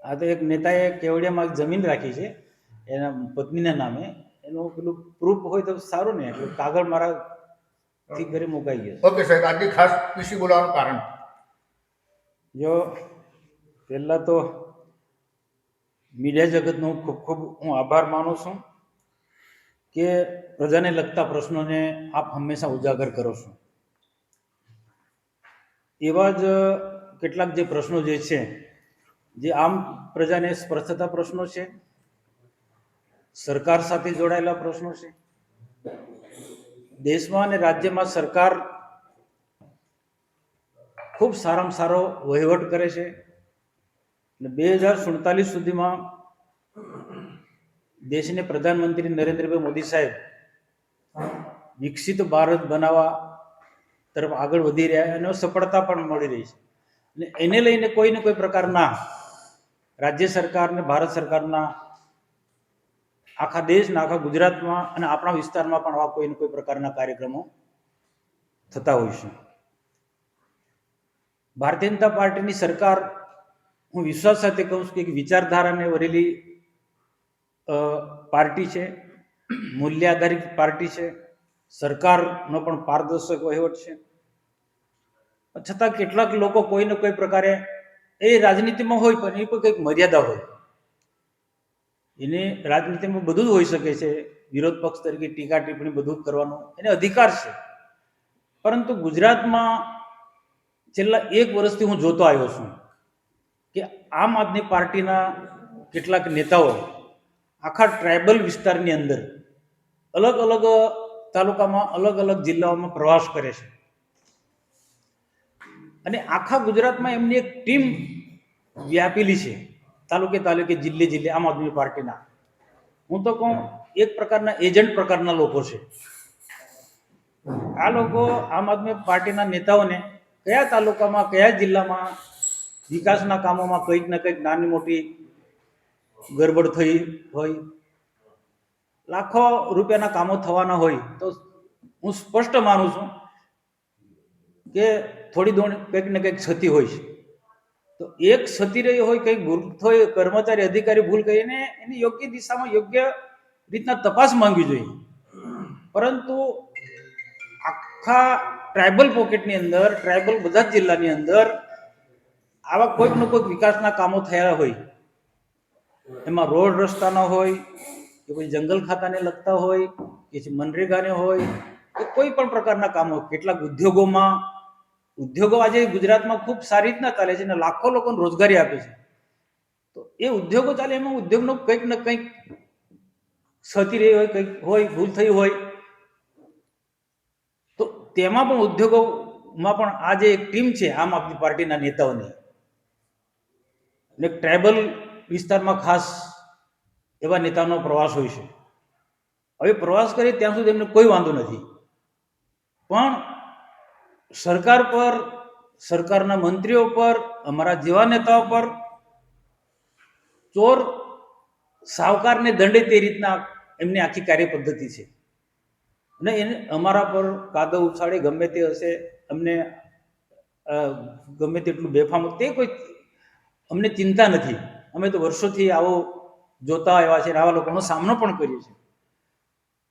આ તો એક નેતાએ કેવડિયામાં જમીન રાખી છે એના પત્નીના નામે. એનું પેલું પ્રૂફ હોય તો સારું ને, એટલે કાગળ મારાથી ઘરે મુકાઈ ગયો. ઓકે સાહેબ, આજની ખાસ પીસી બોલાવવાનું કારણ? જો પહેલાં તો મીડિયા જગતનો ખૂબ ખૂબ હું આભાર માનું છું કે પ્રજાને લગતા પ્રશ્નોને આપ હંમેશા ઉજાગર કરો છો. એવા જ કેટલાક જે પ્રશ્નો જે છે, જે આમ પ્રજાને સ્પર્શતા પ્રશ્નો છે, સરકાર સાથે જોડાયેલા પ્રશ્નો છે. દેશમાં અને રાજ્યમાં સરકાર ખૂબ સારામાં સારો વહીવટ કરે છે અને 2047 સુધીમાં દેશને પ્રધાનમંત્રી નરેન્દ્રભાઈ મોદી સાહેબ વિકસિત ભારત બનાવવા તરફ આગળ વધી રહ્યા અને સફળતા પણ મળી રહી છે. અને એને લઈને કોઈને કોઈ પ્રકારના રાજ્ય સરકાર અને ભારત સરકારના આખા દેશના, આખા ગુજરાતમાં અને આપણા વિસ્તારમાં પણ આવા કોઈને કોઈ પ્રકારના કાર્યક્રમો થતા હોય છે. ભારતીય જનતા પાર્ટીની સરકાર, હું વિશ્વાસ સાથે કહું છું કે વિચારધારાને વરેલી પાર્ટી છે, મૂલ્ય આધારિત પાર્ટી છે. સરકારનો પણ પારદર્શક વહીવટ છે. છતાં કેટલાક લોકો કોઈને કોઈ પ્રકારે એ રાજનીતિમાં હોય પણ એ પણ કંઈક મર્યાદા હોય. એને રાજનીતિમાં બધું જ હોઈ શકે છે, વિરોધ પક્ષ તરીકે ટીકા ટિપ્પણી બધું જ કરવાનો એને અધિકાર છે. પરંતુ ગુજરાતમાં છેલ્લા 1 વર્ષથી હું જોતો આવ્યો છું કે આમ આદમી પાર્ટીના કેટલાક નેતાઓ આખા ટ્રાઇબલ વિસ્તારની અંદર અલગ અલગ તાલુકામાં, અલગ અલગ જિલ્લાઓમાં પ્રવાસ કરે છે અને આખા ગુજરાતમાં એમની એક ટીમ વ્યાપેલી છે, તાલુકે તાલુકે, જિલ્લે જિલ્લે આમ આદમી પાર્ટીના. હું તો કહું એક પ્રકારના એજન્ટ પ્રકારના લોકો છે. આ લોકો આમ આદમી પાર્ટીના નેતાઓને કયા તાલુકામાં, કયા જિલ્લામાં વિકાસના કામોમાં કંઈક ને કંઈક નાની મોટી ગરબડ થઈ હોય, લાખો રૂપિયાના કામો થવાના હોય, તો હું સ્પષ્ટ માનું છું કે થોડી દોડ કંઈક ને કંઈક ક્ષતિ હોય છે. તો એક ક્ષતિ રહી હોય, કંઈક ભૂલ થઈ, કર્મચારી અધિકારી ભૂલ કરીને એની યોગ્ય દિશામાં, યોગ્ય રીતના તપાસ માંગવી જોઈએ. પરંતુ આખા ટ્રાઇબલ પોકેટની અંદર, ટ્રાઇબલ બધા જ જિલ્લાની અંદર આવા કોઈક ને કોઈક વિકાસના કામો થયા હોય, એમાં રોડ રસ્તાના હોય કે કોઈ જંગલ ખાતાને લગતા હોય કે મનરેગાને હોય કે કોઈ પણ પ્રકારના કામો, કેટલાક ઉદ્યોગો આજે ગુજરાતમાં ખૂબ સારી રીતના ચાલે છે અને લાખો લોકોને રોજગારી આપે છે. તો એ ઉદ્યોગો ચાલે, એમાં ઉદ્યોગનો કંઈક ને કંઈક ક્ષતિ રહી હોય, કંઈક હોય, ભૂલ થઈ હોય, તો તેમાં પણ ઉદ્યોગોમાં પણ આ જે એક ટીમ છે આમ આદમી પાર્ટીના નેતાઓની, અને ટ્રાઇબલ વિસ્તારમાં ખાસ એવા નેતાનો પ્રવાસ હોય છે. હવે પ્રવાસ કરીએ ત્યાં સુધી એમને કોઈ વાંધો નથી, પણ સરકાર પર, સરકારના મંત્રીઓ પર, અમારા જેવા નેતાઓ પર ચોર સાવકારને દંડે તે રીતના એમની આખી કાર્ય પદ્ધતિ છે. અને એને અમારા પર કાદવ ઉછાળે ગમે તે હશે, અમને ગમે તેટલું બેફામ, તે કોઈ અમને ચિંતા નથી. અમે તો વર્ષોથી આવો જોતા આવ્યા છે, આવા લોકોનો સામનો પણ કરીએ છીએ.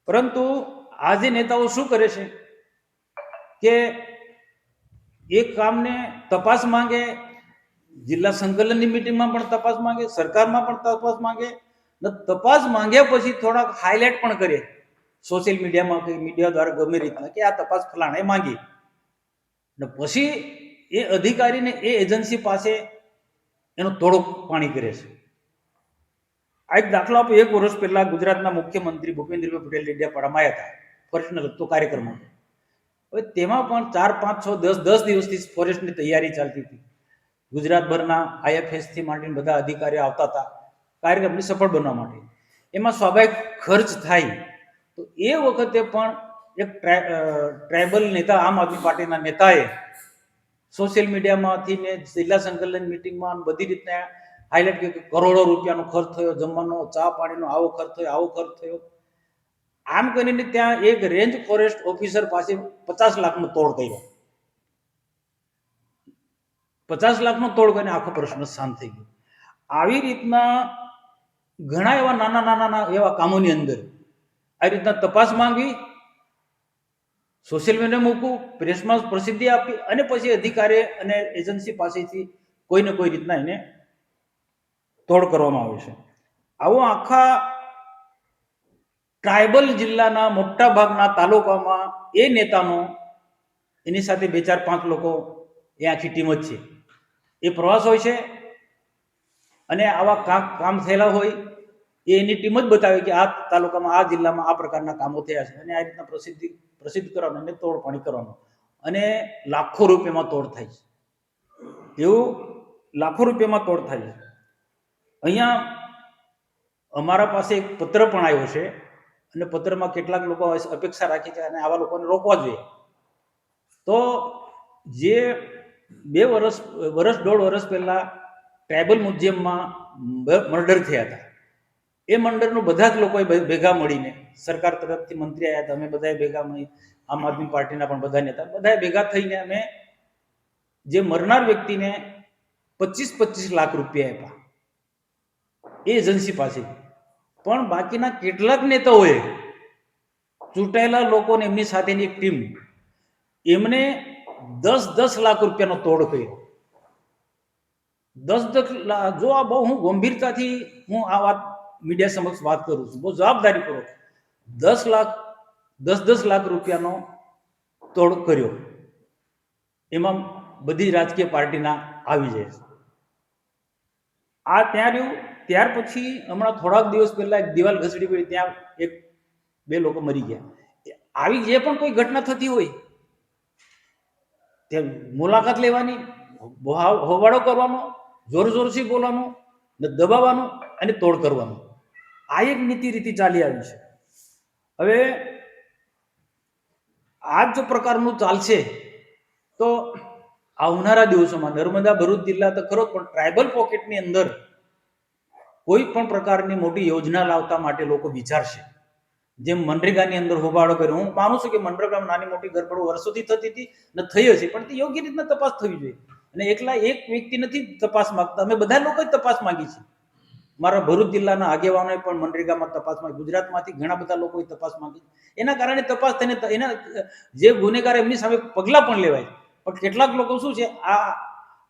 પરંતુ આ જે નેતાઓ શું કરે છે કે એક કામને તપાસ માંગે, જિલ્લા સંકલનની મિટિંગમાં પણ તપાસ માંગે, સરકારમાં પણ તપાસ માંગે, ને તપાસ માંગ્યા પછી થોડાક હાઇલાઇટ પણ કરે સોશિયલ મીડિયામાં કે મીડિયા દ્વારા ગમે રીતના કે આ તપાસ ફલાણે માંગી, ને પછી એ અધિકારીને એ એજન્સી પાસે એનો તોડો પાણી કરે છે. આ એક દાખલો આપો. 1 વર્ષ પહેલા ગુજરાતના મુખ્યમંત્રી ભૂપેન્દ્રભાઈ પટેલ ડેડિયાપાડામાં આવ્યા હતા ફોરેસ્ટને લગતો કાર્યક્રમ માટે. હવે તેમાં પણ 4, 5, 6, 10 દિવસથી ફોરેસ્ટની તૈયારી ચાલતી હતી. ગુજરાતભરના IFSથી માંડીને બધા અધિકારીઓ આવતા હતા કાર્યક્રમને સફળ બનવા માટે. એમાં સ્વાભાવિક ખર્ચ થાય. તો એ વખતે પણ એક ટ્રાઇબલ નેતા, આમ આદમી પાર્ટીના નેતાએ સોશિયલ મીડિયામાંથી ને જિલ્લા સંકલન મિટિંગમાં બધી રીતના હાઇલાઇટ કર્યું કે કરોડો રૂપિયાનો ખર્ચ થયો, જમવાનો, ચા પાણીનો આવો ખર્ચ થયો, આવો ખર્ચ થયો. આમ કરીને ત્યાં એક રેન્જ ફોરેસ્ટ ઓફિસર પાસે 50 લાખનો તોડ કર્યો. 50 લાખનો તોડ કરીને આખો પ્રશ્ન શાંત થઈ ગયો. આવી રીતના ઘણા એવા નાના નાના એવા કામોની અંદર આ રીતના તપાસ માંગવી, સોશિયલ મીડિયા મૂકવું, પ્રેસમાં પ્રસિદ્ધિ આપી અને પછી અધિકારી અને એજન્સી પાસેથી કોઈ ને કોઈ રીતના એને તોડ કરવામાં આવે છે. આવો આખા ટ્રાયબલ જિલ્લાના મોટા ભાગના તાલુકામાં એ નેતાનો એની સાથે 2-4-5 લોકો એ આખી ટીમ જ છે. એ પ્રવાસ હોય છે અને આવા કામ થયેલા હોય એ એની ટીમ જ બતાવે કે આ તાલુકામાં આ જિલ્લામાં આ પ્રકારના કામો થયા છે અને આ રીતના પ્રસિદ્ધ કરવાનું અને તોડપાણી કરવાનું અને લાખો રૂપિયામાં તોડ થાય છે. એવું લાખો રૂપિયામાં તોડ થાય છે. અહીંયા અમારા પાસે એક પત્ર પણ આવ્યો છે અને પત્રમાં કેટલાક લોકો અપેક્ષા રાખે છે અને આવા લોકોને રોકવા જોઈએ. તો જે 2 વર્ષ 1.5 વર્ષ પહેલા ટ્રાયબલ મ્યુઝિયમમાં મર્ડર થયા હતા, એ મર્ડરનું બધા જ લોકોએ ભેગા મળીને, સરકાર તરફથી મંત્રી આવ્યા હતા, અમે બધાએ ભેગા મળી, આમ આદમી પાર્ટીના પણ બધા નેતા, બધાએ ભેગા થઈને અમે જે મરનાર વ્યક્તિને 25-25 લાખ રૂપિયા આપ્યા એ એજન્સી પાસે. પણ બાકીના કેટલાક નેતાઓએ, ચૂંટાયેલા લોકોને એમની સાથેની એક ટીમ, એમને 10-10 લાખ રૂપિયાનો તોડ કર્યો. 10 લાખ, જો આ બહુ હું ગંભીરતાથી હું આ વાત મીડિયા સમક્ષ વાત કરું છું, બહુ જવાબદારી પૂર્વક 10 લાખ રૂપિયાનો તોડ કર્યો. એમાં બધી રાજકીય પાર્ટીના આવી જાય છે. આ ત્યાં રહ્યું. ત્યાર પછી હમણાં થોડાક દિવસ પહેલા એક દિવાલ ઘસડી પડી, ત્યાં 1-2 લોકો મરી ગયા. આવી જે પણ કોઈ ઘટના થતી હોય ત્યાં મુલાકાત લેવાની, હોબાળો કરવાનો, જોરથી બોલવાનું, દબાવવાનું અને તોડ કરવાનું, આ એક નીતિ રીતિ ચાલી આવી છે. હવે આ જ પ્રકારનું ચાલશે તો આવનારા દિવસોમાં નર્મદા ભરૂચ જિલ્લા તો ખરો, પણ ટ્રાયબલ પોકેટની અંદર કોઈ પણ પ્રકારની મોટી યોજના લાવતા માટે લોકો વિચારશે. જેમ મનરેગાની અંદર હોબાળો કર્યો, હું માનું છું કે મનરેગામાં નાની મોટી ગરબડો વર્ષોથી થતી હતી ને થઈ હશે, પણ તે યોગ્ય રીતના તપાસ થવી જોઈએ. અને એકલા એક વ્યક્તિ નથી તપાસ માંગતા, અમે બધા લોકો જ તપાસ માંગી છે. મારા ભરૂચ જિલ્લાના આગેવાનોએ પણ મનરેગામાં તપાસ માંગી, ગુજરાતમાંથી ઘણા બધા લોકોએ તપાસ માંગી. એના કારણે તપાસ થઈને એના જે ગુનેગાર એમની સામે પગલાં પણ લેવાય. પણ કેટલાક લોકો શું છે,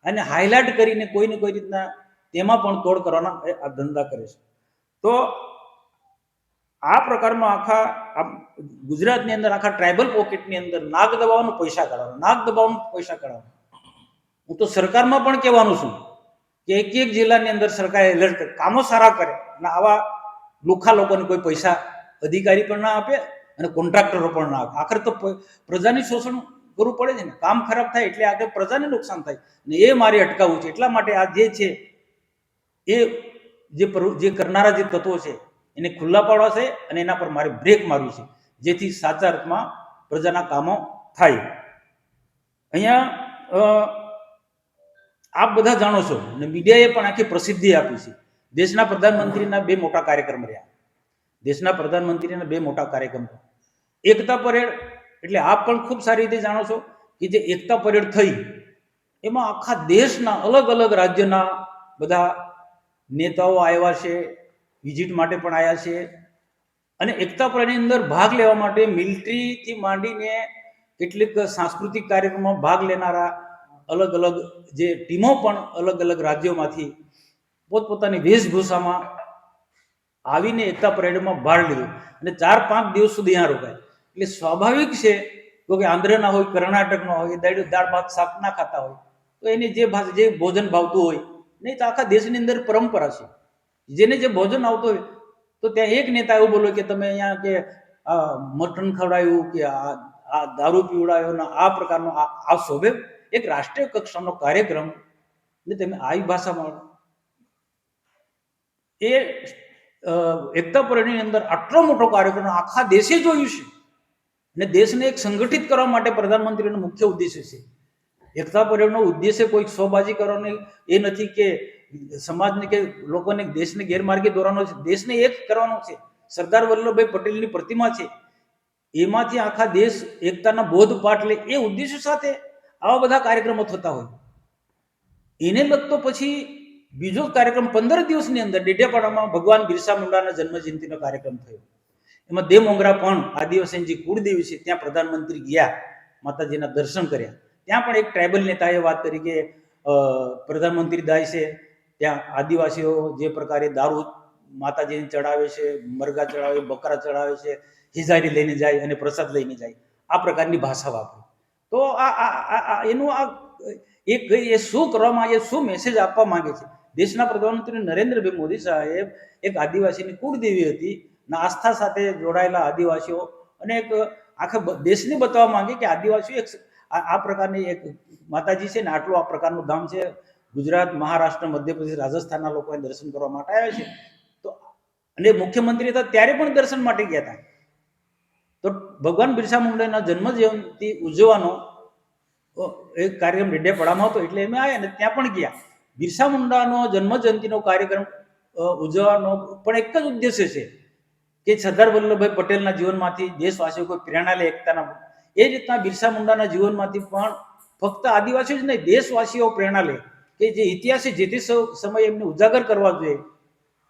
આને હાઇલાઇટ કરીને કોઈને કોઈ રીતના તેમાં પણ તોડ કરવાના આ ધંધા કરે છે. તો આ પ્રકારમાં આખા ગુજરાતની અંદર આખા ટ્રાયબલ પોકેટની અંદર નાક દબાવવાનું પૈસા કાઢવાનું. હું તો સરકારમાં પણ કહેવાનું છું કે એક જિલ્લાની અંદર સરકાર એલર્ટ કરે, કામો સારા કરે અને આવા લુખા લોકોને કોઈ પૈસા અધિકારી પણ ના આપે અને કોન્ટ્રાક્ટરો પણ ના આપે. આખરે તો પ્રજાની શોષણ કરવું પડે છે ને. કામ ખરાબ થાય એટલે આગળ પ્રજાને નુકસાન થાય ને એ મારે અટકાવવું છે. એટલા માટે આ જે છે એ જે કરનારા જે તત્વો છે એને ખુલ્લા પાડવા છે અને એના પર મારે બ્રેક મારવી છે, જેથી સાચા અર્થમાં પ્રજાના કામો થાય. અહીંયા આપ બધા જાણો છો અને મીડિયાએ પણ આખી પ્રસિદ્ધિ આપી છે. દેશના પ્રધાનમંત્રીના 2 મોટા કાર્યક્રમ રહ્યા. એકતા પરેડ, એટલે આપ પણ ખૂબ સારી રીતે જાણો છો કે જે એકતા પરેડ થઈ એમાં આખા દેશના અલગ અલગ રાજ્યના બધા નેતાઓ આવ્યા છે, વિઝિટ માટે પણ આવ્યા છે. અને એકતા પરેડની અંદર ભાગ લેવા માટે મિલિટરીથી માંડીને કેટલીક સાંસ્કૃતિક કાર્યક્રમમાં ભાગ લેનારા અલગ અલગ જે ટીમો પણ અલગ અલગ રાજ્યોમાંથી પોતપોતાની વેશભૂષામાં આવીને એકતા પરેડમાં ભાગ લીધો અને 4-5 દિવસ સુધી અહીંયા રોકાય. એટલે સ્વાભાવિક છે કે આંધ્રના હોય, કર્ણાટકના હોય, દાળ ભાત શાક ના ખાતા હોય તો એને જે ભોજન ભાવતું હોય, નહીં તો આખા દેશની અંદર પરંપરા છે, જેને જે ભોજન આવતું હોય. તો ત્યાં એક નેતા એવું બોલ્યો કે તમે અહીંયા કે મટન ખવડાવ્યું કે આ દારૂ પીવડાવ્યો ને આ પ્રકારનો આ શોભે એક રાષ્ટ્રીય કક્ષાનો કાર્યક્રમ ને તમે આવી ભાષામાં. એ એકતા પરેડની અંદર આટલો મોટો કાર્યક્રમ આખા દેશે જોયું છે અને દેશને એક સંગઠિત કરવા માટે પ્રધાનમંત્રીનો મુખ્ય ઉદ્દેશ્ય છે. એકતા પરેડનો ઉદ્દેશ્ય કોઈ શોબાજી કરવાનો એ નથી કે સમાજને કે લોકોને દેશને ગેરમાર્ગે દોરવાનો છે. દેશને એક કરવાનો છે. સરદાર વલ્લભભાઈ પટેલની પ્રતિમા છે, એમાંથી આખા દેશ એકતાના બોધ પાઠ લે, એ ઉદ્દેશ્ય સાથે આવા બધા કાર્યક્રમો થતા હોય. એને લગતો પછી બીજો કાર્યક્રમ 15 દિવસની અંદર ડેડિયાપાડામાં ભગવાન બિરસા મુંડાના જન્મજયંતિનો કાર્યક્રમ થયો. એમાં દેવમોગરા પણ આદિવાસીની જે કુળદેવી છે ત્યાં પ્રધાનમંત્રી ગયા, માતાજીના દર્શન કર્યા. ત્યાં પણ એક ટ્રાઇબલ નેતાએ વાત કરી કે પ્રધાનમંત્રી દાય છે ત્યાં આદિવાસીઓ જે પ્રકારે દારૂ માતાજીને ચડાવે છે, મરઘા ચડાવે, બકરા ચડાવે છે, હિજારી લઈને જાય અને પ્રસાદ લઈને જાય, આ પ્રકારની ભાષા વાપરે. તો એનું એક એ શું કરવા માંગે, શું મેસેજ આપવા માંગે છે? દેશના પ્રધાનમંત્રી નરેન્દ્રભાઈ મોદી સાહેબ એક આદિવાસીની કુળદેવી હતી, આસ્થા સાથે જોડાયેલા આદિવાસીઓ, અને એક આખા દેશને બતાવવા માંગે કે આદિવાસીઓ એક આ પ્રકારની એક માતાજી છે ને, આટલું આ પ્રકારનું ધામ છે. ગુજરાત, મહારાષ્ટ્ર, મધ્યપ્રદેશ, રાજસ્થાનના લોકો દર્શન કરવા માટે આવે છે. તો અને મુખ્યમંત્રી હતા ત્યારે પણ દર્શન માટે ગયા હતા. તો ભગવાન બિરસા મુંડાના જન્મ જયંતિ ઉજવવાનો એક કાર્યક્રમ ડેડિયાપાડામાં હતો, એટલે અમે આવ્યા ને ત્યાં પણ ગયા. બિરસા મુંડાનો જન્મ જયંતિનો કાર્યક્રમ ઉજવવાનો પણ એક જ ઉદ્દેશ્ય છે કે સરદાર વલ્લભભાઈ પટેલના જીવનમાંથી દેશવાસીઓ કોઈ પ્રેરણા લે એકતાના. એ રીતના બિરસા મુંડાના જીવનમાંથી પણ ફક્ત આદિવાસીઓ જ નહીં, દેશવાસીઓ પ્રેરણા લે કે જે ઇતિહાસે જે તે સમયે એમને ઉજાગર કરવા જોઈએ.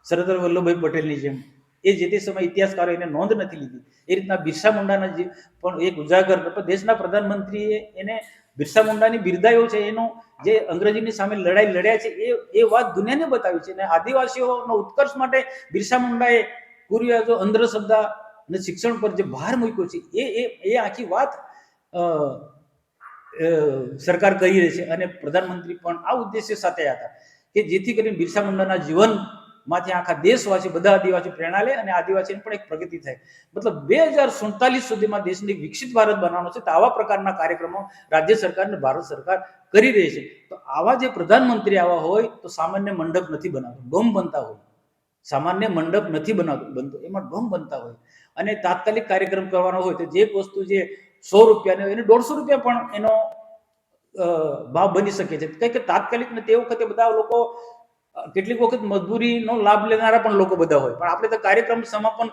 સરદાર વલ્લભભાઈ પટેલની જેમ એ જે તે સમય ઇતિહાસકારો એને નોંધ નથી લીધી, એ રીતના બિરસા મુંડાના જે પણ એક ઉજાગર. દેશના પ્રધાનમંત્રીએ એને બિરસા મુંડાની બિરદાયો છે, એનો જે અંગ્રેજીની સામે લડાઈ લડ્યા છે એ વાત દુનિયાને બતાવી છે. અને આદિવાસીઓનો ઉત્કર્ષ માટે બિરસા મુંડાએ કુરિયાજો, અંધશ્રદ્ધા અને શિક્ષણ પર જે ભાર મૂક્યો છે એ આખી વાત સરકાર કરી રહી છે. અને પ્રધાનમંત્રી પણ આ ઉદ્દેશ્ય સાથે હતા કે જેથી કરીને બિરસા મુંડાના જીવનમાંથી આખા દેશવાસી, બધા આદિવાસી પ્રેરણા લે અને આદિવાસીની પણ એક પ્રગતિ થાય. મતલબ 2047 સુધીમાં દેશને વિકસિત ભારત બનાવવાનો છે. તો આવા પ્રકારના કાર્યક્રમો રાજ્ય સરકાર અને ભારત સરકાર કરી રહી છે. તો આવા જે પ્રધાનમંત્રી આવા હોય તો સામાન્ય મંડપ નથી બનાવતો, ડોમ બનતા હોય. સામાન્ય મંડપ નથી બનતો, એમાં ડોમ બનતા હોય. અને તાત્કાલિક કાર્યક્રમ કરવાનો હોય તો જે વસ્તુ જે 100 રૂપિયાની હોય એને 150 રૂપિયા પણ એનો ભાવ બની શકે છે. કંઈક તાત્કાલિક ને તે વખતે બધા લોકો, કેટલીક વખત મજબૂરીનો લાભ લેનારા પણ લોકો બધા હોય, પણ આપણે તો કાર્યક્રમ સમાપન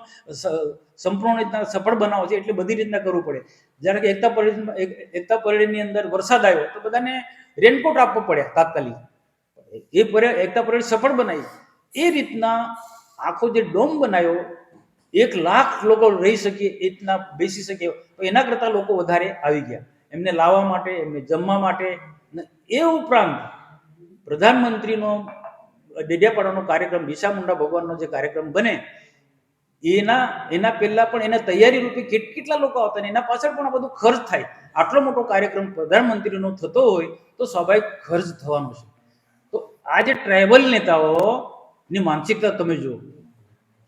સંપૂર્ણ રીતના સફળ બનાવો છે એટલે બધી રીતના કરવું પડે. જ્યારે કે એકતા પરેડની અંદર વરસાદ આવ્યો તો બધાને રેનકોટ આપવો પડ્યા તાત્કાલિક. એકતા પરેડ સફળ બનાવી. એ રીતના આખો જે ડોમ બનાવ્યો, 1 લાખ લોકો રહી શકે એ રીતના બેસી શકે, તો એના કરતા લોકો વધારે આવી ગયા એમને લાવવા માટે, એમને જમવા માટે. એ ઉપરાંત પ્રધાનમંત્રીનો ડેડિયાપાડાનો કાર્યક્રમ, બિરસા મુંડા ભગવાનનો જે કાર્યક્રમ બને એના પહેલા પણ એના તૈયારી રૂપે કેટલા લોકો આવતા, એના પાછળ પણ આ બધું ખર્ચ થાય. આટલો મોટો કાર્યક્રમ પ્રધાનમંત્રીનો થતો હોય તો સ્વાભાવિક ખર્ચ થવાનો છે. તો આ જે ટ્રાઇબલ નેતાઓની માનસિકતા તમે જુઓ,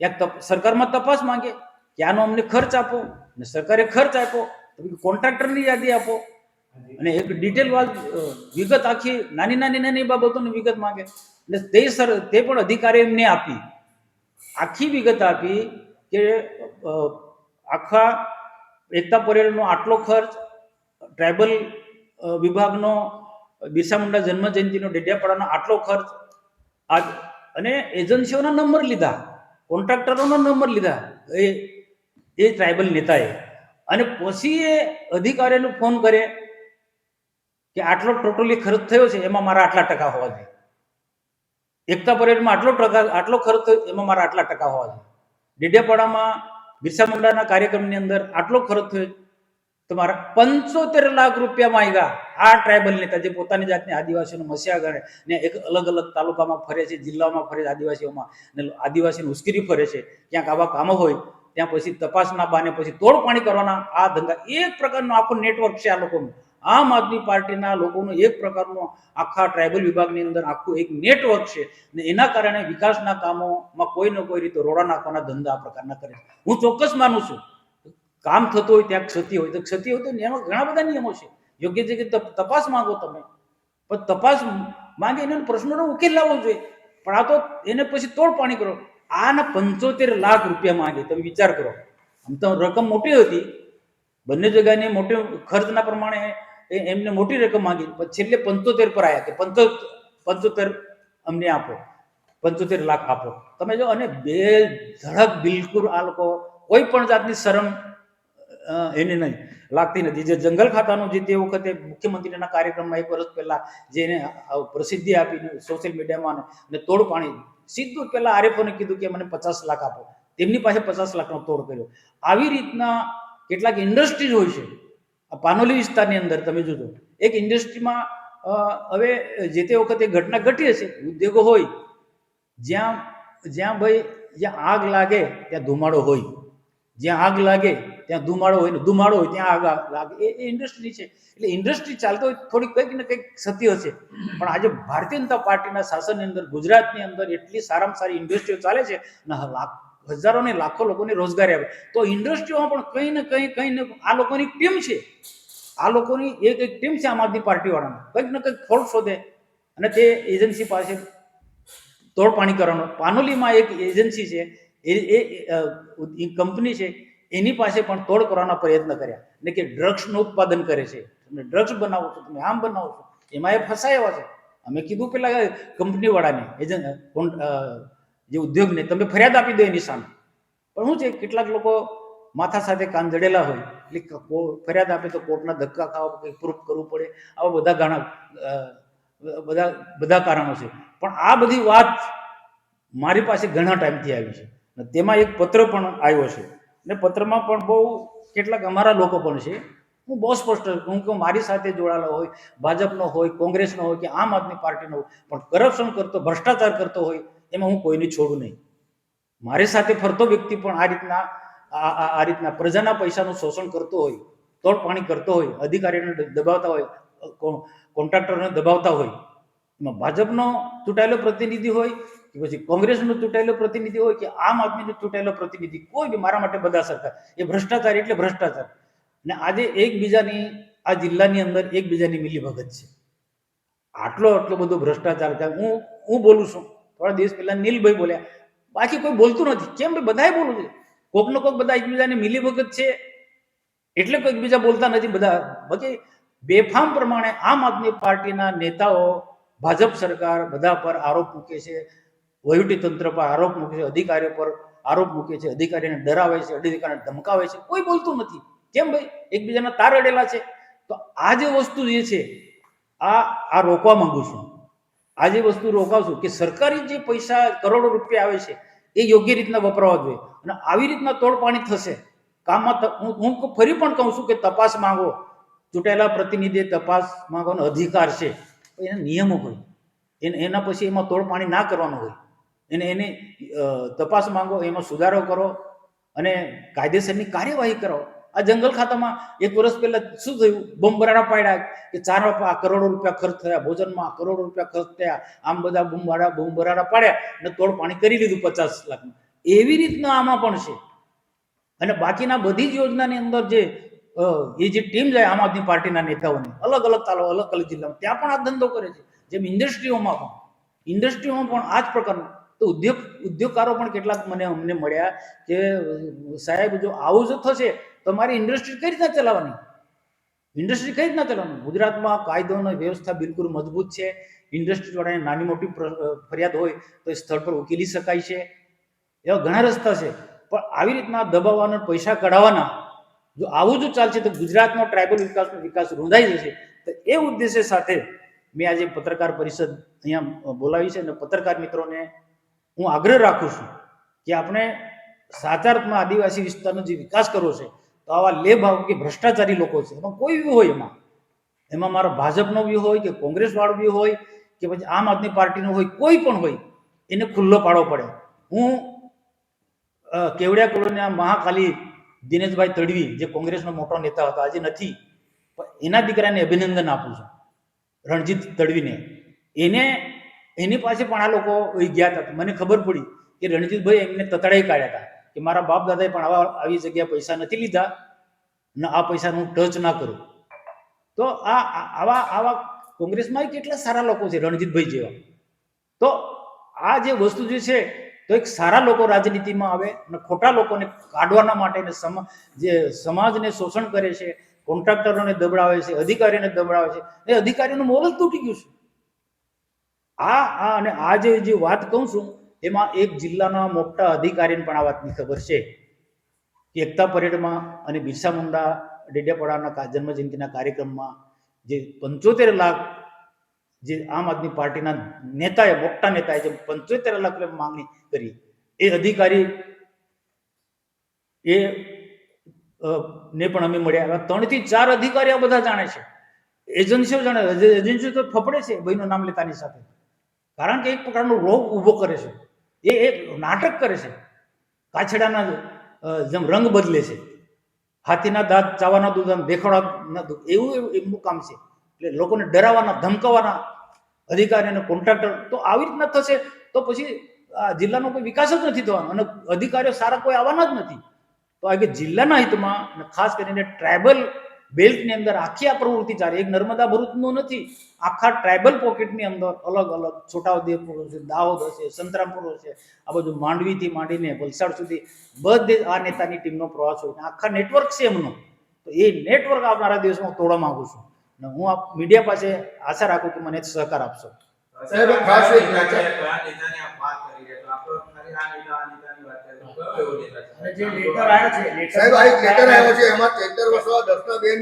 ક્યાંક સરકારમાં તપાસ માંગે કે આનો અમને ખર્ચ આપો, અને સરકારે ખર્ચ આપો, કોન્ટ્રાક્ટરની યાદી આપો, અને એક ડિટેલ વિગત આખી નાની બાબતોની વિગત માંગે. એટલે તે પણ અધિકારી એમને આપી, આખી વિગત આપી કે આખા એકતા પરેડનો આટલો ખર્ચ, ટ્રાઇબલ વિભાગનો બિરસા મુંડા જન્મ જયંતિનો ડેડિયાપાડાનો આટલો ખર્ચ, અને એજન્સીઓના નંબર લીધા, કોન્ટ્રાક્ટરોનો નંબર લીધા એ ટ્રાઇબલ નેતાએ. અને પછી એ અધિકારીને ફોન કરે કે આટલો ટોટલી ખર્ચ થયો છે, એમાં મારા આટલા ટકા હોવા જોઈએ. એકતા પરેડમાં આટલો ખર્ચ થયો, એમાં મારા આટલા ટકા હોવા જોઈએ. ડેડિયાપાડામાં બિરસા મુંડાના કાર્યક્રમની અંદર આટલો ખર્ચ થયો, તમારા 75 લાખ રૂપિયા માંગ્યા. આ ટ્રાઇબલ નેતા જે પોતાની જાતને આદિવાસીનો મસીહા ગણે ને એક અલગ અલગ તાલુકામાં ફરે છે, જિલ્લામાં ફરે છે, આદિવાસીઓમાં, ને આદિવાસીને ઉશ્કેરી ફરે છે. ક્યાંક આવા કામો હોય ત્યાં પછી તપાસના બાને પછી તોડ પાણી કરવાના આ ધંધા, એક પ્રકારનો આખો નેટવર્ક છે આ લોકોનું. આમ આદમી પાર્ટીના લોકોનું એક પ્રકારનું આખા ટ્રાઇબલ વિભાગની અંદર આખું એક નેટવર્ક છે. ને એના કારણે વિકાસના કામોમાં કોઈ ને કોઈ રીતે રોડા નાખવાના ધંધા આ પ્રકારના કરે છે. હું ચોક્કસ માનું છું, કામ થતું હોય ત્યાં ક્ષતિ હોય તો ક્ષતિ હોય તો એમાં ઘણા બધા નિયમો છે. યોગ્ય જગ્યાએ તપાસ માંગો તમે, પણ તપાસ માંગે એનો પ્રશ્નનો ઉકેલ લાવવો જોઈએ. પણ આ તો એને પછી તોડ પાણી કરો. આના 75 લાખ રૂપિયા માંગે, તમે વિચાર કરો. આમ તો રકમ મોટી હતી, બંને જગ્યાની મોટી ખર્ચના પ્રમાણે એમને મોટી રકમ માંગી, પણ છેલ્લે 75 પર આવ્યા કે 75 અમને આપો, 75 લાખ આપો. તમે જો, અને બે ધડક બિલકુલ આ લોકો કોઈ પણ જાતની શરમ એને નહીં લાગતી નથી. જે જંગલ ખાતાનું જે તે વખતે મુખ્યમંત્રીના કાર્યક્રમમાં 1 વર્ષ પહેલા જેને પ્રસિદ્ધિ આપીને સોશિયલ મીડિયામાં અને તોડ પાણી સીધું પહેલા આરએફઓને કીધું કે મને 50 લાખ આપો, તેમની પાસે 50 લાખનો તોડ કર્યો. આવી રીતના કેટલાક ઇન્ડસ્ટ્રીઝ હોય છે. આ પાનોલી વિસ્તારની અંદર તમે જોજો, એક ઇન્ડસ્ટ્રીમાં હવે જે તે વખતે ઘટના ઘટી હશે, ઉદ્યોગો હોય જ્યાં ભાઈ જ્યાં આગ લાગે ત્યાં ધુમાડો હોય, જ્યાં આગ લાગે ત્યાં ધુમાડો હોય, ને ધુમાડો હોય ત્યાં આગ લાગે. એ ઇન્ડસ્ટ્રી છે. એટલે ઇન્ડસ્ટ્રી ચાલતો હોય થોડીક કંઈક ને કંઈક સત્ય હશે. પણ આજે ભારતીય જનતા પાર્ટીના શાસનની અંદર ગુજરાતની અંદર એટલી સારામાં સારી ઇન્ડસ્ટ્રીઓ ચાલે છે અને હજારો ને લાખો લોકોને રોજગારી આપે. તો ઇન્ડસ્ટ્રીઓમાં પણ કંઈ ને આ લોકોની ટીમ છે. આ લોકોની એક ટીમ છે આમ આદમી પાર્ટી વાળાની, કંઈક ને કંઈક ફોલ્ટ શોધે અને તે એજન્સી પાસે તોડ પાણી કરવાનો. પાનોલીમાં એક એજન્સી છે, એ કંપની છે, એની પાસે પણ તોડ કરવાના પ્રયત્ન કર્યા ને કે ડ્રગ્સનું ઉત્પાદન કરે છે, તમે ડ્રગ્સ બનાવો છો, તમે આમ બનાવો છો. એમાં એ ફસાયા છે. અમે કીધું પેલા કંપની વાળાને જે ઉદ્યોગને તમે ફરિયાદ આપી દો એની સામે. પણ શું છે, કેટલાક લોકો માથા સાથે કાન જડેલા હોય એટલે ફરિયાદ આપે તો કોર્ટના ધક્કા ખાવા, કંઈક પ્રૂફ કરવું પડે. આવા બધા કારણો છે. પણ આ બધી વાત મારી પાસે ઘણા ટાઈમથી આવી છે. તેમાં એક પત્ર પણ આવ્યો છે ને પત્રમાં પણ બહુ કેટલાક અમારા લોકો પણ છે. હું બહુ સ્પષ્ટ હું કે મારી સાથે જોડાયેલો હોય, ભાજપનો હોય, કોંગ્રેસનો હોય કે આમ આદમી પાર્ટીનો હોય, પણ કરપ્શન કરતો, ભ્રષ્ટાચાર કરતો હોય એમાં હું કોઈને છોડું નહીં. મારી સાથે ફરતો વ્યક્તિ પણ આ રીતના પ્રજાના પૈસાનું શોષણ કરતો હોય, તોડ પાણી કરતો હોય, અધિકારીઓને દબાવતા હોય, કોન્ટ્રાક્ટરોને દબાવતા હોય, એમાં ભાજપનો ચૂંટાયેલો પ્રતિનિધિ હોય કે પછી કોંગ્રેસનો ચૂંટાયેલો પ્રતિનિધિ હોય કે આમ આદમીનો ચૂંટાયેલો પ્રતિનિધિ, કોઈ બી મારા માટે બધા સરકાર. એ ભ્રષ્ટાચાર એટલે ભ્રષ્ટાચાર. ને આજે એકબીજાની આ જિલ્લાની અંદર એકબીજાની મિલીભગત છે. આટલો બધો ભ્રષ્ટાચાર છે. હું બોલું છું, થોડા દિવસ પહેલા નીલભાઈ બોલ્યા, બાકી કોઈ બોલતું નથી. કેમ ભાઈ? બધાએ બોલવું છે. કોકનો કોક બધા એકબીજાની મિલીભગત છે એટલે કોઈ એકબીજા બોલતા નથી. બધા બાકી બેફામ પ્રમાણે આમ આદમી પાર્ટીના નેતાઓ, ભાજપ સરકાર બધા પર આરોપ મૂકે છે, વહીવટી તંત્ર પર આરોપ મૂકે છે, અધિકારીઓ પર આરોપ મૂકે છે, અધિકારીને ડરાવે છે, અધિકારીને ધમકાવે છે. કોઈ બોલતું નથી. કેમ ભાઈ? એકબીજાના તાર અડેલા છે. તો આ જે વસ્તુ જે છે આ રોકવા માંગુ છું. આ જે વસ્તુ રોકાવશું કે સરકારી જે પૈસા કરોડો રૂપિયા આવે છે એ યોગ્ય રીતના વપરાવા જોઈએ. અને આવી રીતના તોડ પાણી થશે કામમાં હું ફરી પણ કહું છું કે તપાસ માંગો. ચૂંટાયેલા પ્રતિનિધિએ તપાસ માંગવાનો અધિકાર છે. એના નિયમો હોય, એના પછી એમાં તોડ પાણી ના કરવાનું હોય. એને તપાસ માંગો, એમાં સુધારો કરો અને કાયદેસરની કાર્યવાહી કરો. આ જંગલ ખાતામાં 1 વર્ષ પહેલા શું થયું? બોમ્બ બરાડા પાડ્યા કે 4 કરોડો રૂપિયા ખર્ચ થયા, ભોજનમાં કરોડો રૂપિયા ખર્ચ થયા, આમ બધા બોમ્બ બરાડા પાડ્યા અને તોડ પાણી કરી લીધું 50 લાખનું. એવી રીતના આમાં પણ છે. અને બાકીના બધી જ યોજનાની અંદર જે ટીમ જાય આમ આદમી પાર્ટીના નેતાઓની અલગ અલગ તાલુકા, અલગ અલગ જિલ્લામાં, ત્યાં પણ આ ધંધો કરે છે. જેમ ઇન્ડસ્ટ્રીઓમાં પણ આ જ પ્રકારનું. તો ઉદ્યોગકારો પણ કેટલાક અમને મળ્યા કે સાહેબ જો આવું જો થશે તો મારી ઇન્ડસ્ટ્રી કઈ રીતના ચલાવવાની? ઇન્ડસ્ટ્રી કઈ રીતના ચલાવવાની? ગુજરાતમાં કાયદો અને વ્યવસ્થા બિલકુલ મજબૂત છે. ઇન્ડસ્ટ્રી વાળાને નાની મોટી ફરિયાદ હોય તો એ સ્થળ પર ઉકેલી શકાય છે. એવા ઘણા રસ્તા છે. પણ આવી રીતના દબાવવાના, પૈસા કઢાવવાના, જો આવું જો ચાલશે તો ગુજરાતનો ટ્રાઇબલ વિકાસ રૂંધાઈ જશે. તો એ ઉદ્દેશ્ય સાથે મેં આજે પત્રકાર પરિષદ અહીંયા બોલાવી છે. અને પત્રકાર મિત્રોને હું આગ્રહ રાખું છું કે આપણે સાચા અર્થમાં આદિવાસી વિસ્તારનો જે વિકાસ કરવો છે તો આવા લેભાવ કે ભ્રષ્ટાચારી લોકો છે, એમાં કોઈ બી હોય, એમાં મારો ભાજપનો બી હોય કે કોંગ્રેસ વાળો બી હોય કે પછી આમ આદમી પાર્ટીનો હોય, કોઈ પણ હોય, એને ખુલ્લો પાડવો પડે. હું કેવડિયા કોલોનીના મહાકાલી દિનેશભાઈ તડવી, જે કોંગ્રેસનો મોટો નેતા હતો, આજે નથી, પણ એના દીકરાને અભિનંદન આપું છું, રણજીત તડવીને. એની પાસે પણ આ લોકો ગયા હતા. મને ખબર પડી કે રણજીતભાઈ એમને તતડાઈ કાઢ્યા હતા કે મારા બાપ દાદાએ પણ આવી જગ્યાએ પૈસા નથી લીધા ને આ પૈસાનું ટચ ના કરું. તો આવા કોંગ્રેસમાં કેટલા સારા લોકો છે, રણજીતભાઈ જેવા. તો આ જે વસ્તુ જે છે તો એક સારા લોકો રાજનીતિમાં આવે અને ખોટા લોકોને કાઢવાના માટે જે સમાજને શોષણ કરે છે, કોન્ટ્રાક્ટરોને દબડાવે છે, અધિકારીઓને દબડાવે છે, એ અધિકારીઓનું મોરલ તૂટી ગયું છે. અને આ જે વાત કહું છું એમાં એક જિલ્લાના મોટા અધિકારીને પણ આ વાતની ખબર છે. કે એકતા પરેડમાં અને બિરસા મુંડા ડેડિયાપાડાના જન્મજયંતિના કાર્યક્રમમાં જે 75 લાખ જે આમ આદમી પાર્ટીના નેતાએ મોટા નેતાએ જે 75 લાખ રૂપિયા માંગણી કરી, એ અધિકારી એ ને પણ અમે મળ્યા. 3 થી 4 અધિકારી આ બધા જાણે છે, એજન્સીઓ જાણે, એજન્સીઓ તો ફફડે છે ભાઈનું નામ લેતાની સાથે, કારણ કે એક પ્રકારનો રોગ ઊભો કરે છે, એ એક નાટક કરે છે, કાછડાના જેમ રંગ બદલે છે, હાથીના દાંત ચાવાના દૂધ દેખાડવાના દૂધ, એવું એમનું કામ છે. એટલે લોકોને ડરાવવાના, ધમકાવવાના અધિકારી અને કોન્ટ્રાક્ટર. તો આવી રીતના થશે તો પછી આ જિલ્લાનો કોઈ વિકાસ જ નથી થવાનો અને અધિકારીઓ સારા કોઈ આવવાના જ નથી. તો આ કે જિલ્લાના હિતમાં અને ખાસ કરીને ટ્રાયબલ બેલ્ટની અંદર આખી આ પ્રવૃત્તિ ચાલે. એક નર્મદા ભરૂચનું નથી, આખા ટ્રાયબલ પોકેટની અંદર અલગ અલગ છોટાઉદેપુર હશે, દાહોદ હશે, સંતરામપુર હશે, આ બધું માંડવીથી માંડીને વલસાડ સુધી બધે આ નેતાની ટીમનો પ્રવાસ હોય, આખા નેટવર્ક છે એમનું. તો એ નેટવર્ક આવનારા દિવસમાં તોડવા માંગુ છું અને હું આ મીડિયા પાસે આશા રાખું કે મને સહકાર આપશો. સાહેબ, ખાસ એક અને જે લેટર આવ્યો છે, સાહેબ આ એક લેટર આવ્યો છે, એમાં ચૈતર વસાવા, દર્શનાબેન,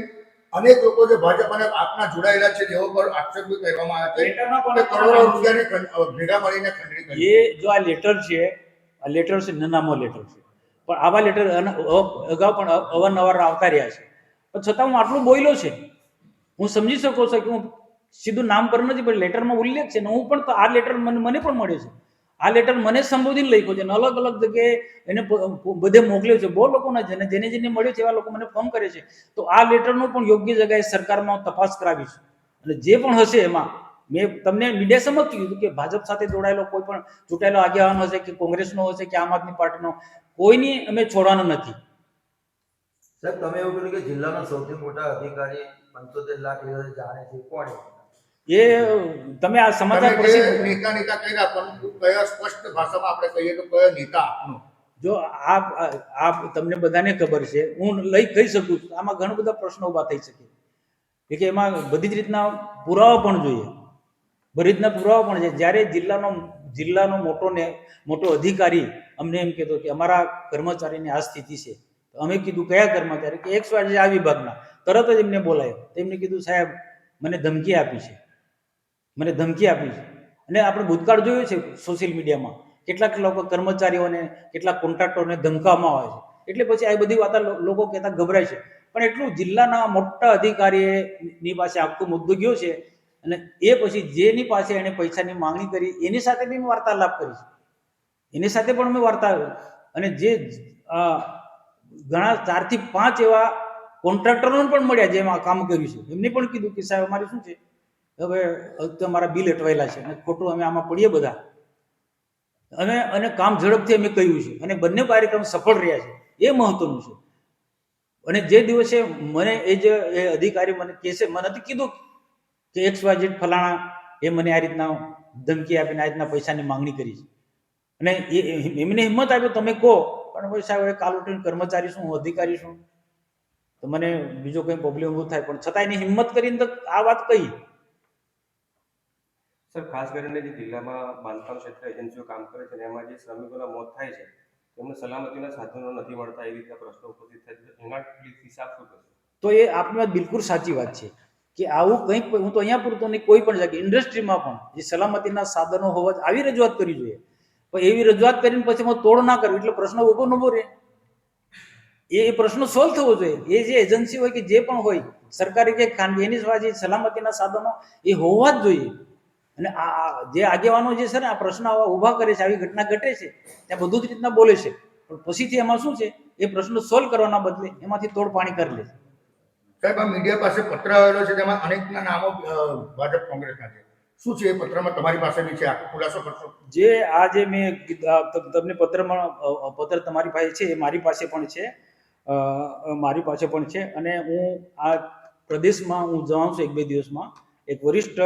અનેક લોકો જે ભાજપ અને આપના જોડાયેલા છે તેઓ પર આક્ષેપ કરવામાં આવ્યા છે કે કરોડો રૂપિયાની ભેગા મળીને ખંડણી કરી. એ જો આ લેટર છે, આ લેટર છે નાનામો લેટર છે, પણ આવા લેટર અગાઉ પણ અવારનવાર આવતા રહ્યા છે, પણ છતાં હું આટલું બોલ્યો છે. હું સમજી શકું છું કે હું સીધું નામ પર નથી, પણ લેટરમાં ઉલ્લેખ છે ને હું પણ તો આ લેટર મને પણ મળ્યો છે. આ લેટર મને સંબોધીને લખ્યો છે અને અલગ અલગ જગ્યાએ એને બધે મોકલ્યો છે. બહુ લોકોના જેને મળ્યો છે એવા લોકો મને ફોન કરે છે. તો આ લેટરનું પણ યોગ્ય જગ્યાએ સરકારમાં તપાસ કરાવીશ અને જે પણ હશે એમાં મેં તમને મીડિયા સમક્ષ કીધું કે ભાજપ સાથે જોડાયેલો કોઈ પણ ચૂંટાયેલો આગેવાન હશે કે કોંગ્રેસનો હશે કે આમ આદમી પાર્ટીનો, કોઈની અમે છોડવાના નથી. સાહેબ, તમે એવું કહ્યું કે જિલ્લાના સૌથી મોટા અધિકારી 75 લાખ જાણે છે, કોણ? એ તમે આ સમાચાર તમે જે નેતા કર્યા, પરંતુ કયા સ્પષ્ટ ભાષામાં આપણે કહીએ તો કયો નેતા આપનો? જો આ તમને બધાને ખબર છે, હું કહી શકું છું. આમાં ઘણા બધા પ્રશ્નો ઊભા થઈ શકે કે એમાં બધી જ રીતના પુરાવા પણ જોઈએ, બધી રીતના પુરાવા પણ છે. જ્યારે જિલ્લાનો મોટો અધિકારી અમને એમ કહેતો કે અમારા કર્મચારીની આ સ્થિતિ છે, તો અમે કીધું કયા કર્મચારી? કે XYZ આ વિભાગના. તરત જ એમને બોલાયો, એમને કીધું સાહેબ મને ધમકી આપી છે. અને આપણે ભૂતકાળ જોયું છે સોશિયલ મીડિયામાં, કેટલાક લોકો કર્મચારીઓને, કેટલાક કોન્ટ્રાક્ટરોને ધમકાવવામાં આવે છે. એટલે પછી આ બધી વાત લોકો કહેતા ગભરાય છે. પણ એટલું જિલ્લાના મોટા અધિકારીની પાસે આખો મુદ્દો ગયો છે અને એ પછી જેની પાસે એને પૈસાની માંગણી કરી એની સાથે બી વાર્તાલાપ કરી છે. એની સાથે પણ અમે વાર્તા, અને જે ઘણા 4 થી 5 એવા કોન્ટ્રાક્ટરોને પણ મળ્યા જેમાં કામ કર્યું છે, એમને પણ કીધું કે સાહેબ અમારે શું છે, હવે તમારા બિલ અટવાયેલા છે અને ખોટું અમે આમાં પડીએ બધા, અને કામ ઝડપથી અમે કહ્યું છે અને બંને કાર્યક્રમ સફળ રહ્યા છે, એ મહત્વનું છે. અને જે દિવસે મને એ અધિકારી મને કહે છે, મને નથી કીધું કે XYZ ફલાણા એ મને આ રીતના ધમકી આપીને આ રીતના પૈસાની માંગણી કરી છે, અને એમને હિંમત આપ્યો તમે કહો, પણ ભાઈ સાહેબ કાલ ઉઠીને કર્મચારી શું, અધિકારી શું, તો મને બીજો કંઈ પ્રોબ્લેમ ઊભો થાય. પણ છતાં એની હિંમત કરીને તો આ વાત કહી. સર, ખાસ કરીને જે જિલ્લામાં બાંધકામ ક્ષેત્રે એજન્સીઓ કામ કરે છે એમાં જે શ્રમિકોના મોત થાય છે તેમને સલામતીના સાધનો નથી મળતા, એ રીતે પ્રશ્નો ઉપસ્થિત થાય છે, એના હિસાબ શું કરશે? તો એ આપની વાત બિલકુલ સાચી વાત છે કે આવું કંઈક, હું તો અહીંયા પૂરતો નહીં, કોઈ પણ જગ્યાએ ઇન્ડસ્ટ્રીમાં પણ જે સલામતીના સાધનો હોવા આવી રજૂઆત કરવી જોઈએ. પણ એવી રજૂઆત કરીને પછી તોડ ના કરવી એટલે પ્રશ્ન ઊભો ન રહે. એ પ્રશ્ન સોલ્વ થવો જોઈએ. એ જે એજન્સી હોય કે જે પણ હોય, સરકારી કે ખાનગી, એની જે સલામતીના સાધનો એ હોવા જ જોઈએ. અને આ જે આગેવાનો જે છે ને આ પ્રશ્ન ઊભા કરે છે, આવી ઘટના ઘટે છે ત્યાં બધું જ રીતના બોલે છે, પણ પછીથી એમાં શું છે, એ પ્રશ્ન સોલ્વ કરવાના બદલે એમાંથી તોડ પાણી કરી લે છે. સાહેબ, આ મીડિયા પાસે પત્ર આવેલો છે, તેમાં અનેકના નામો ભાજપ કોંગ્રેસના છે. શું છે એ પત્રમાં? તમારી પાસે બી છે, આખો ખુલાસો કરશો? જે આ જે મેં તમને પત્ર તમારી પાસે છે, એ મારી પાસે પણ છે. અને હું આ પ્રદેશમાં હું જવાનું છું 1-2 દિવસમાં. એક વરિષ્ઠ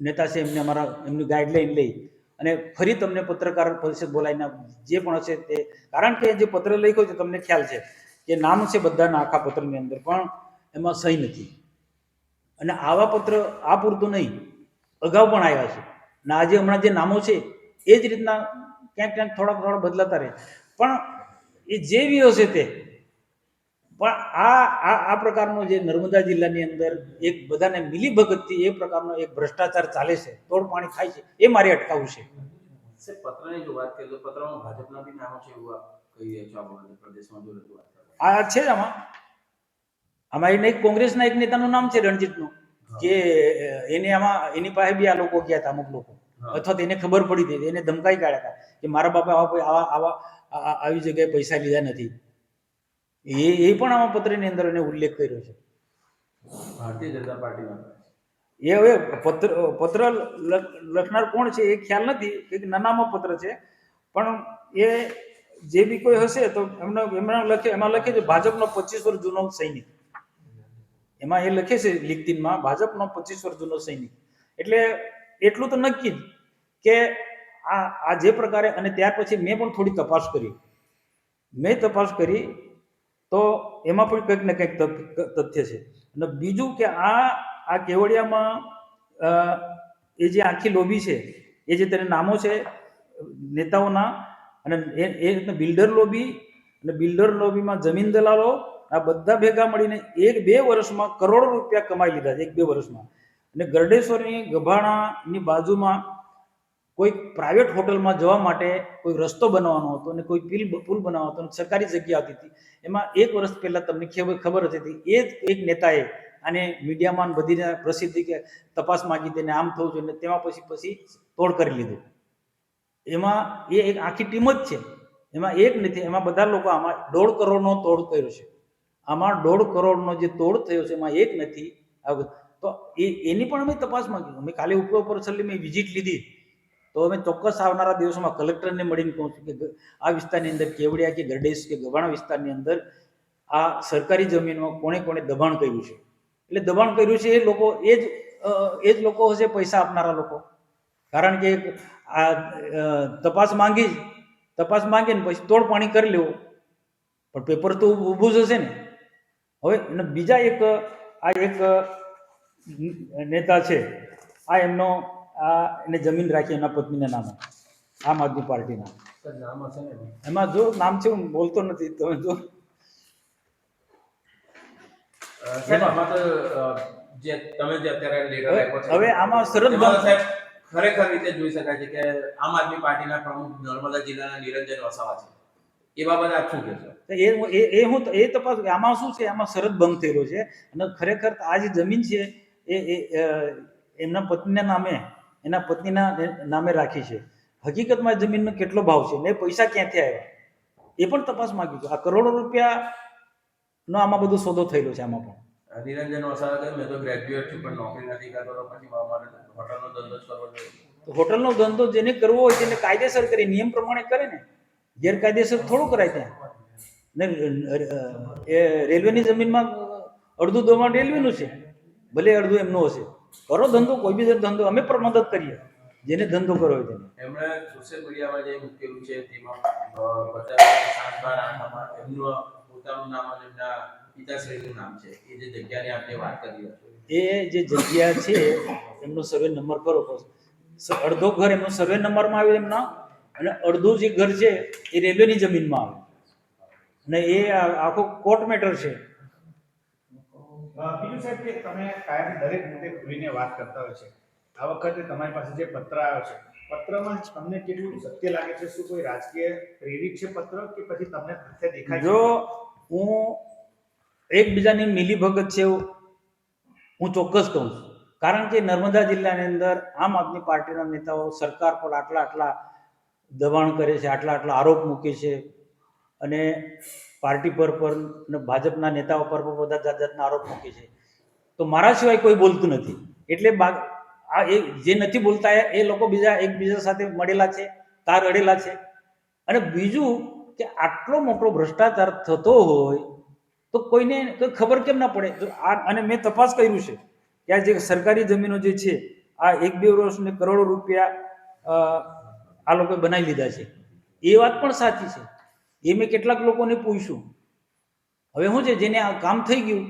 નેતા છે, એમની ગાઈડલાઈન લઈ અને ફરી તમને પત્રકાર પરિષદ બોલાવીને જે પણ હશે તે, કારણ કે જે પત્ર લખ્યો છે તમને ખ્યાલ છે કે નામ છે બધાના આખા પત્રની અંદર, પણ એમાં સહી નથી. અને આવા પત્ર આ પૂરતું નહીં, અગાઉ પણ આવ્યા છે અને આજે હમણાં જે નામો છે એ જ રીતના ક્યાંક થોડા બદલાતા રહે. પણ એ જે બી હશે તે, પણ આ પ્રકારનો જે નર્મદા જિલ્લાની અંદર એક બધાને મિલીભગતથી એ પ્રકારનો એક ભ્રષ્ટાચાર ચાલે છે, તોડ પાણી થાય છે, એ મારે અટકાવવું છે. સાહેબ, પત્રની જો વાત કરીએ તો પત્રમાં ભાજપના બી નામો છે એવું આપ કહી રહ્યા છો આ પ્રદેશમાં જો રજૂઆત કરો. આ છે જ આમાં એને એક કોંગ્રેસના એક નેતાનું નામ છે રણજીતનું, કે એને એની પાસે બી આ લોકો ગયા હતા, અમુક લોકો, અથવા તો એને ખબર પડી હતી, એને ધમકાઈ કાઢ્યા હતા કે મારા બાપા આવી જગ્યાએ પૈસા લીધા નથી. એ પણ આમાં પત્રની અંદર એને ઉલ્લેખ કર્યો છે. ભારતીય જનતા પાર્ટીમાં એ હવે પત્ર લખનાર કોણ છે એ ખ્યાલ નથી, એક નાનામાં પત્ર છે, પણ એ જે બી કોઈ હશે તો એમાં લખે છે ભાજપનો 25 વર્ષ જૂનો સૈનિક. એમાં એ લખે છે લિંક્ડઇનમાં ભાજપનો 25 વર્ષ જૂનો સૈનિક. એટલે એટલું તો નક્કી જ કે આ જે પ્રકારે, અને ત્યાર પછી મેં પણ થોડી તપાસ કરી તો એમાં પણ કંઈક ને કંઈક તથ્ય છે. અને બીજું કે આ કેવડિયામાં એ જે આખી લોબી છે, એ જે તેને નામો છે નેતાઓના, અને એ બિલ્ડર લોબી, અને બિલ્ડર લોબીમાં જમીન દલાલો, આ બધા ભેગા મળીને 1-2 વર્ષમાં કરોડો રૂપિયા કમાઈ લીધા છે, 1-2 વર્ષમાં. અને ગરડેશ્વરની ગભાણાની બાજુમાં કોઈ પ્રાઇવેટ હોટલમાં જવા માટે કોઈ રસ્તો બનાવવાનો હતો, અને કોઈ પુલ બનાવવાનો હતો, સરકારી જગ્યા આવતી હતી. એમાં 1 વર્ષ પહેલા તમને ખબર હતી, એ જ એક નેતાએ આને મીડિયામાં બધીને પ્રસિદ્ધિ કે તપાસ માંગી, તેને આમ થવું જોઈએ, તેમાં પછી તોડ કરી લીધું. એમાં એ એક આખી ટીમ જ છે, એમાં એક નથી, એમાં બધા લોકો, આમાં 1.5 કરોડનો તોડ કર્યો છે. આમાં 1.5 કરોડનો જે તોડ થયો છે એમાં એક નથી. તો એની પણ અમે તપાસ માંગી. અમે કાલે ઉપર છેલ્લી મેં વિઝિટ લીધી, તો અમે ચોક્કસ આવનારા દિવસોમાં કલેક્ટરને મળીને કહું છું કે આ વિસ્તારની અંદર કેવડિયા કે ગરડેશ કે ગભાણા વિસ્તારની અંદર આ સરકારી જમીનમાં કોણે દબાણ કર્યું છે. એટલે દબાણ કર્યું છે એ જ લોકો હશે પૈસા આપનારા લોકો. કારણ કે આ તપાસ માંગીને પછી તોડ પાણી કરી લેવું, પણ પેપર તો ઊભું જ હશે ને. હવે બીજા એક નેતા છે, એને જમીન રાખી એના પત્નીના નામે, આમ આદમી પાર્ટીના. નામ હશે ને એમાં જો નામ છે, હું બોલતો નથી, તમે જો. સાહેબ, આમાં તો જે તમે જે અત્યારે લેટર આપ્યો છે, હવે આમાં સરળ એમાં સાહેબ ખરેખર રીતે જોઈ શકાય છે કે આમ આદમી પાર્ટીના પ્રમુખ નર્મદા જિલ્લાના નિરંજન વસાવા છે. એ બાબતે આપ શું કહેશો? એ તપાસ, આમાં શું છે, આમાં શરત ભંગ થયેલો છે. અને ખરેખર આ જે જમીન છે એ એમના પત્નીના નામે રાખી છે. હકીકતમાં જમીનનો કેટલો ભાવ છે ને પૈસા ક્યાંથી આવ્યા એ પણ તપાસ માંગી છે. આ કરોડો રૂપિયાનો આમાં બધો સોદો થયેલો છે. આમાં પણ નિરંજન વસાવા કહે, મેં તો ગ્રેજ્યુએટ છું પણ નોકરી નથી કરતો, તો પછી મારે હોટલનો ધંધો જ કરવો જોઈએ. હોટલનો ધંધો જેને કરવો હોય તેને કાયદેસર કરે, નિયમ પ્રમાણે કરે ને, ગેરકાયદેસર થોડું કરાય ત્યાં. ને રેલવેની જમીનમાં અડધું દબાણ રેલવેનું છે, ભલે અડધું એમનું હશે. કરો ધંધો, કોઈ બી ધંધો, અમે પણ મદદ કરીએ જેને ધંધો કરવો હોય તેને. એમણે સોશિયલ મીડિયામાં જે મૂકેલું છે તેમાં બતાવ્યું એમનું પોતાનું નામ અને એમના પિતાશ્રીનું નામ છે. એ જે જગ્યાની આપણે વાત કરી એ જે જગ્યા છે એમનો સર્વે નંબર કરો, અડધો ઘર એમનો સર્વે નંબરમાં આવે એમના, અને અડધું જે ઘર છે એ રેલવેની જમીનમાં આવે. અને એ આખો કોર્ટ મેટર છે. બીજું સાહેબ કે તમે કાયમ દરેક મુદ્દે ખુલીને વાત કરતા હોય છે. આ વખતે તમારી પાસે જે પત્ર આવ્યો છે, પત્રમાં તમને કેટલું સત્ય લાગે છે? શું કોઈ રાજકીય પ્રેરિત છે પત્ર, કે પછી તમને તથ્ય દેખાય છે? જો હું એકબીજાની મિલીભગત છે હું ચોક્કસ કહું છું. કારણ કે નર્મદા જિલ્લાની અંદર આમ આદમી પાર્ટીના નેતાઓ સરકાર પર આટલા દબાણ કરે છે, આટલા આરોપ મૂકે છે, અને પાર્ટી પર અને ભાજપના નેતાઓ પર બધા જાતના આરોપ મૂકે છે. તો મારા સિવાય કોઈ બોલતું નથી. એટલે જે નથી બોલતા એ લોકો એકબીજા સાથે મળેલા છે, તાર અડેલા છે. અને બીજું કે આટલો મોટો ભ્રષ્ટાચાર થતો હોય તો કોઈને ખબર કેમ ના પડે? અને મેં તપાસ કર્યું છે કે આ જે સરકારી જમીનો જે છે, આ 1-2 વર્ષને કરોડો રૂપિયા આ લોકોએ બનાવી લીધા છે. એ વાત પણ સાચી છે. એ મેં કેટલાક લોકોને પૂછ્યું. હવે શું છે, જેને આ કામ થઈ ગયું,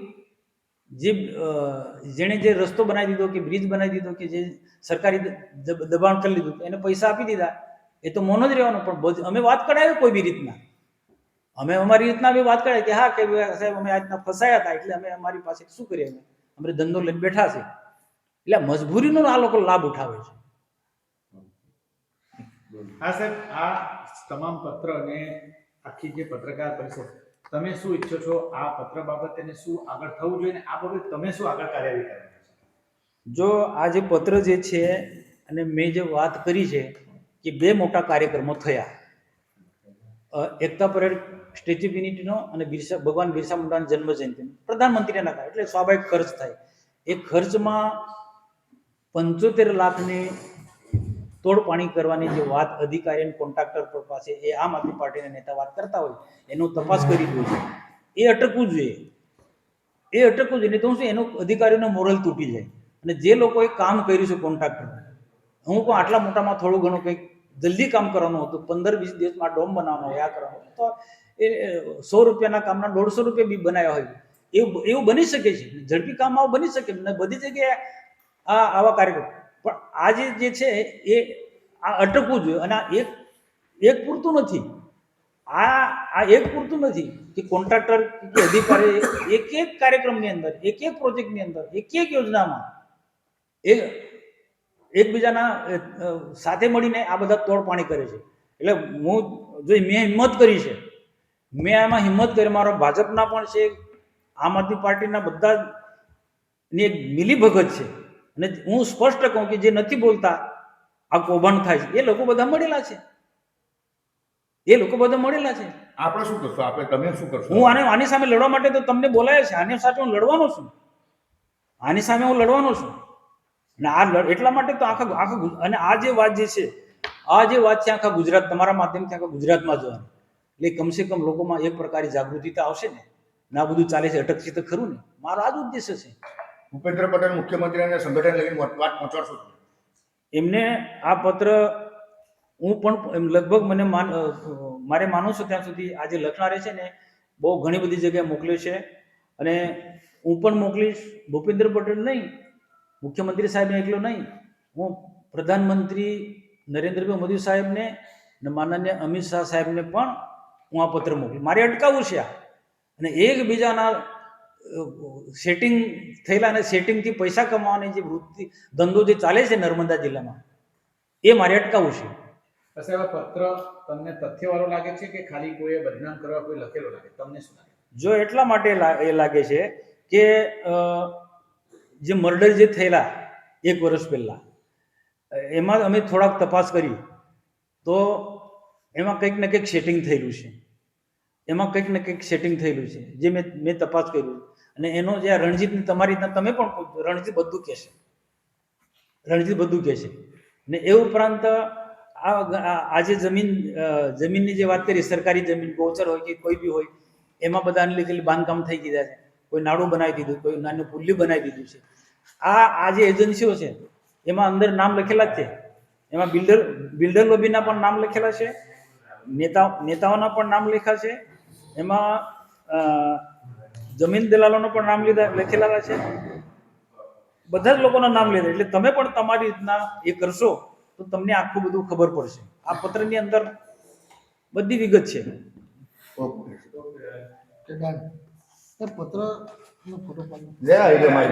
જેણે જે રસ્તો બનાવી દીધો કે બ્રિજ બનાવી દીધો કે જે સરકારી દબાણ કરી લીધું, એને પૈસા આપી દીધા, એ તો મૌન જ રહેવાનું. પણ અમે વાત કરાવી કોઈ બી રીતના, અમે અમારી રીતના બી વાત કરીએ કે હા કે સાહેબ અમે આ રીતના ફસાયા હતા એટલે અમે અમારી પાસે શું કરીએ અમે ધંધો લઈને બેઠા છે. એટલે મજબૂરીનો આ લોકો લાભ ઉઠાવે છે. હા સાહેબ, આ તમામ પત્ર અને આખી જે પત્રકાર પરિષદ, તમે શું ઈચ્છો છો આ પત્ર બાબતે અને શું આગળ થવું જોઈએ અને આ બાબતે તમે શું આગળ કાર્યવાહી કરવાની છે? જો આ જે પત્ર જે છે અને મેં જે વાત કરી છે કે 2 મોટા કાર્યક્રમો થયા, એકતા પરેડ, સ્ટેચ્યુ ઓફ યુનિટીનો અને ભગવાન બિરસા મુંડાની જન્મ જયંતિનો પ્રધાનમંત્રીના કાર્ય એટલે સ્વાભાવિક ખર્ચ થાય. એ ખર્ચમાં 75 લાખની તોડપાણી કરવાની જે વાત અધિકારી અને કોન્ટ્રાક્ટર પાસે એ આમ આદમી પાર્ટીના નેતા વાત કરતા હોય એનો તપાસ કરી દો છે. એ અટકવું જોઈએ, એ અટકવું જોઈએ. નહીં તો શું એનો અધિકારીનો મોરલ તૂટી જાય. અને જે લોકોએ કામ કર્યું છે કોન્ટ્રાક્ટર, હું પણ આટલા મોટામાં થોડું ઘણું કંઈક જલ્દી કામ કરવાનું હતું, 15-20 દિવસમાં ડોમ બનાવવાનો હોય, આ કરવાનું તો એ 100 રૂપિયાના કામના 150 રૂપિયા બી બનાવ્યા હોય એવું બની શકે છે. ઝડપી કામ આવું બની શકે ને બધી જગ્યાએ આવા કાર્યક્રમ. પણ આજે જે છે એ આ અટકવું જોઈએ. અને આ એક પૂરતું નથી, આ એક પૂરતું નથી કે કોન્ટ્રાક્ટર કે અધિકારી એક કાર્યક્રમની અંદર, એક પ્રોજેક્ટની અંદર, એક યોજનામાં એકબીજાના સાથે મળીને આ બધા તોડપાણી કરે છે. એટલે મેં હિંમત કરી છે, મેં આમાં હિંમત કરી, મારો ભાજપના પણ છે, આમ આદમી પાર્ટીના બધા ની એક મિલીભગત છે. અને હું સ્પષ્ટ કહું કે જે નથી બોલતા આ કૌભાંડ થાય છે એ લોકો બધા મળેલા છે, આપણે શું કરશો? તમે શું કરશો? હું આની સામે લડવા માટે તો તમને બોલાયા છે. આની સાથે હું લડવાનો છું, આની સામે હું લડવાનો છું. અને એટલા માટે તો આખા અને આ જે વાત છે આખા ગુજરાત, તમારા માધ્યમથી આખા ગુજરાતમાં જવાની, એટલે કમસે કમ લોકોમાં એક પ્રકારની જાગૃતિ તો આવશે ને. આ બધું ચાલે છે અટકશે તો ખરું ને. મારો આ જ ઉદ્દેશ્ય છે. ભૂપેન્દ્ર પટેલ મુખ્યમંત્રી અને સંગઠન લઈને વાત પહોંચાડશો? એમને આ પત્ર હું પણ લગભગ મારે માનું છું ત્યાં સુધી આજે લખનારે છે ને બહુ ઘણી બધી જગ્યાએ મોકલ્યો છે. અને હું પણ મોકલીશ. ભૂપેન્દ્ર પટેલ નહીં, મુખ્યમંત્રી સાહેબને એકલો નહીં, હું પ્રધાનમંત્રી નરેન્દ્રભાઈ મોદી સાહેબને અને માનનીય અમિત શાહ સાહેબને પણ હું આ પત્ર મોકલું. મારે અટકાવવું છે આ. અને એકબીજાના સેટિંગ થયેલા અને સેટિંગથી પૈસા કમાવાની જે વૃત્તિ ધંધો જે ચાલે છે નર્મદા જિલ્લામાં, એ મારે અટકાવવું છે. સાહેબ, આ પત્ર તમને તથ્યવાળો લાગે છે કે ખાલી કોઈએ બદનામ કરવા કોઈ લખેલો લાગે? તમને શું લાગે? જો એટલા માટે એ લાગે છે કે જે મર્ડર જે થયેલા 1 વર્ષ પહેલા, એમાં અમે થોડાક તપાસ કરી તો એમાં કંઈક ને કંઈક સેટિંગ થયેલું છે. જે મેં તપાસ કર્યું. અને એનો જે રણજીત, તમારી રીતના તમે પણ રણજીત બધું કહેશે. ને એ ઉપરાંત આ જે જમીનની જે વાત કરી, સરકારી જમીન, ગૌચર હોય કે કોઈ બી હોય, એમાં બધા અનલીગલી બાંધકામ થઈ ગયા છે. કોઈ નાડું બનાવી દીધું, કોઈ નાનું પુલ્લી બનાવી દીધું છે. આ જે એજન્સીઓ છે એમાં અંદર નામ લખેલા જ છે. એમાં બિલ્ડર લોબીના પણ નામ લખેલા છે, નેતાઓના પણ નામ લખ્યા છે, એમાં જમીન દલાલોનો પણ નામ લખેલા છે. બધા જ લોકોના નામ લીધા. એટલે તમે પણ તમારી રીતના એ કરશો તો તમને આખું બધું ખબર પડશે. આ પત્રની અંદર બધી વિગત છે. ઓકે. પત્ર ફોટો પાડો. લે આવી